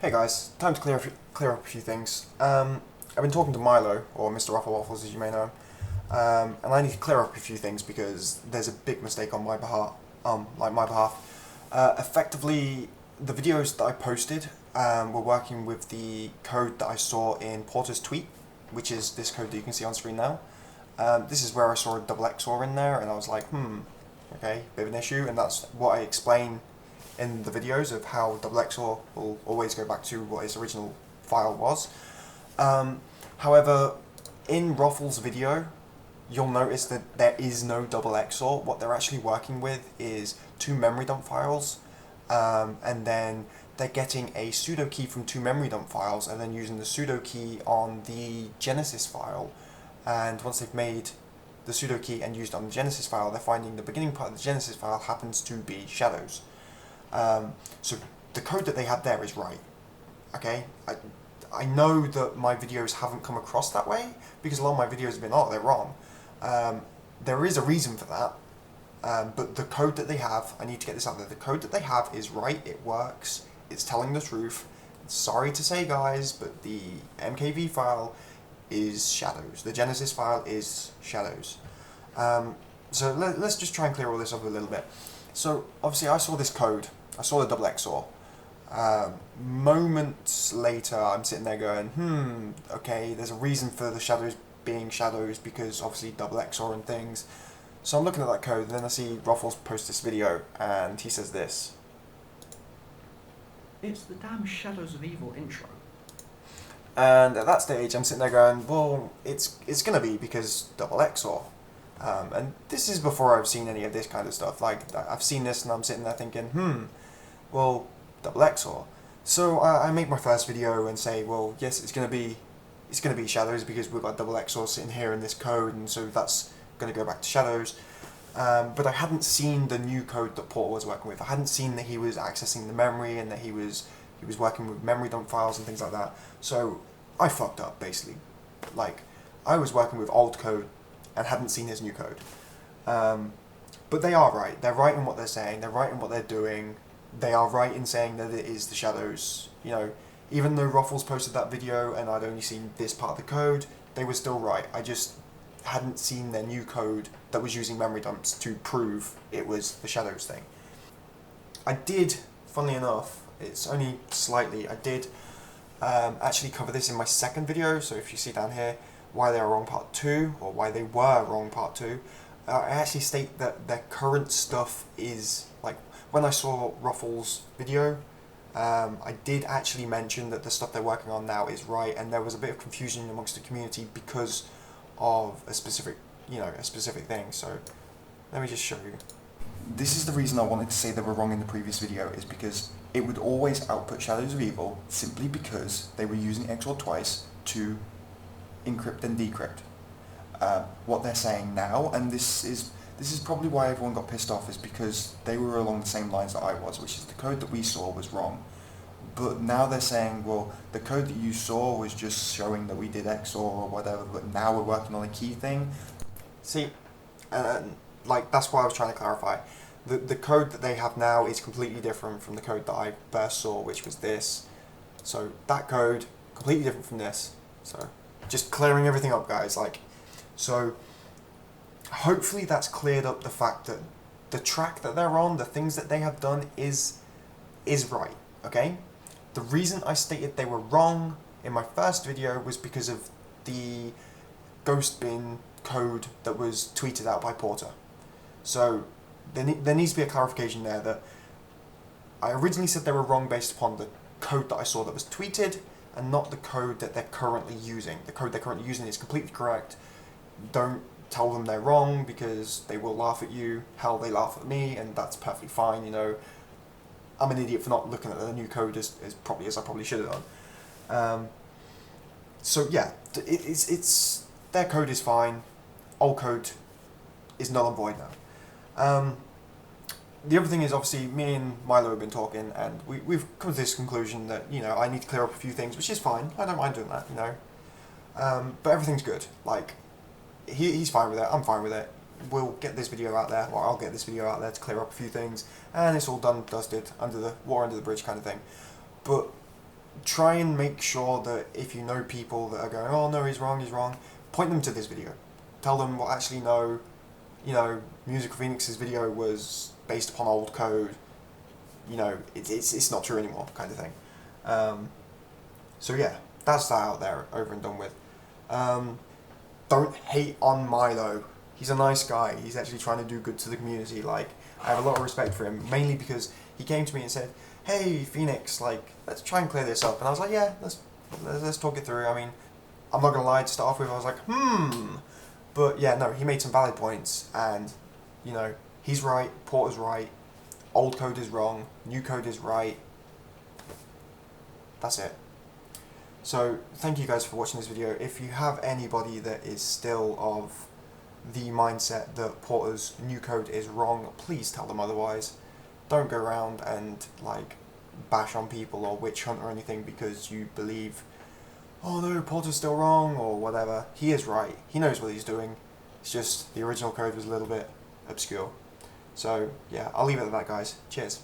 Hey guys, time to clear up a few things. I've been talking to Milo, or Mr. Ruffle Waffles as you may know, and I need to clear up a few things because there's a big mistake on my behalf. Effectively, the videos that I posted were working with the code that I saw in Porter's tweet, which is this code that you can see on screen now. This is where I saw a double XOR in there, and I was like, okay, bit of an issue, and that's what I explain in the videos of how double XOR will always go back to what its original file was. However, in Ruffle's video, you'll notice that there is no double XOR. What they're actually working with is two memory dump files, and then they're getting a pseudo key from two memory dump files and then using the pseudo key on the Genesis file. And once they've made the pseudo key and used it on the Genesis file, they're finding the beginning part of the Genesis file happens to be shadows. So the code that they had there is right. Okay, I know that my videos haven't come across that way because a lot of my videos have been, oh, they're wrong. There is a reason for that, but the code that they have, I need to get this out there, the code that they have is right, it works, it's telling the truth. Sorry to say guys, but the MKV file is shadows. The Genesis file is shadows. So let's just try and clear all this up a little bit. So obviously I saw this code, I saw the double XOR. Moments later I'm sitting there going, okay, there's a reason for the shadows being shadows because obviously double XOR and things. So I'm looking at that code and then I see Ruffles post this video and he says this. It's the damn Shadows of Evil intro. And at that stage I'm sitting there going, well, it's gonna be because double XOR. And this is before I've seen any of this kind of stuff. Like, I've seen this and I'm sitting there thinking, well, double XOR. So I make my first video and say, well, yes, it's gonna be shadows because we've got double XOR sitting here in this code, and so that's gonna go back to shadows. But I hadn't seen the new code that Porter was working with. I hadn't seen that he was accessing the memory and that he was working with memory dump files and things like that. So I fucked up basically. Like, I was working with old code and hadn't seen his new code. But they are right. They're right in what they're saying. They're right in what they're doing. They are right in saying that it is the shadows. You know, even though Ruffles posted that video and I'd only seen this part of the code, they were still right. I just hadn't seen their new code that was using memory dumps to prove it was the shadows thing. I did, funnily enough, it's only slightly, I did actually cover this in my second video, so if you see down here, why they are wrong part 2, or why they were wrong part 2, I actually state that their current stuff is, like, when I saw Ruffles' video, I did actually mention that the stuff they're working on now is right, and there was a bit of confusion amongst the community because of a specific thing, so let me just show you. This is the reason I wanted to say they were wrong in the previous video, is because it would always output Shadows of Evil simply because they were using XOR twice to encrypt and decrypt. What they're saying now, and this is probably why everyone got pissed off, is because they were along the same lines that I was, which is the code that we saw was wrong. But now they're saying, well, the code that you saw was just showing that we did XOR or whatever, but now we're working on a key thing. See, like, that's why I was trying to clarify. The code that they have now is completely different from the code that I first saw, which was this. So that code, completely different from this. So just clearing everything up, guys. Like, so hopefully that's cleared up the fact that the track that they're on, the things that they have done is right, okay? The reason I stated they were wrong in my first video was because of the ghost bin code that was tweeted out by Porter. So there needs to be a clarification there that I originally said they were wrong based upon the code that I saw that was tweeted and not the code that they're currently using. The code they're currently using is completely correct. Don't tell them they're wrong because they will laugh at you. Hell, they laugh at me, and that's perfectly fine, you know. I'm an idiot for not looking at the new code as properly as I probably should have done. So yeah, it's their code is fine. Old code is null and void now. The other thing is, obviously, me and Milo have been talking, and we've come to this conclusion that, you know, I need to clear up a few things, which is fine. I don't mind doing that, you know. But everything's good. Like, he's fine with it. I'm fine with it. We'll get this video out there, or I'll get this video out there to clear up a few things, and it's all done, dusted, under the water under the bridge kind of thing. But try and make sure that if you know people that are going, oh no, he's wrong, point them to this video. Tell them, well, actually no, Musical-Phenix's video was based upon old code. It's not true anymore, kind of thing. So yeah, that's that out there, over and done with. Don't hate on Milo. He's a nice guy. He's actually trying to do good to the community. Like, I have a lot of respect for him, mainly because he came to me and said, hey, Phoenix, like, let's try and clear this up. And I was like, yeah, let's talk it through. I mean, I'm not gonna lie, to start off with, I was like, But yeah, no, he made some valid points, and, he's right, Porter's right, old code is wrong, new code is right. That's it. So, thank you guys for watching this video. If you have anybody that is still of the mindset that Porter's new code is wrong, please tell them otherwise. Don't go around and, like, bash on people or witch hunt or anything because you believe, oh no, Porter's still wrong, or whatever. He is right. He knows what he's doing. It's just the original code was a little bit obscure. So, yeah, I'll leave it at that, guys. Cheers.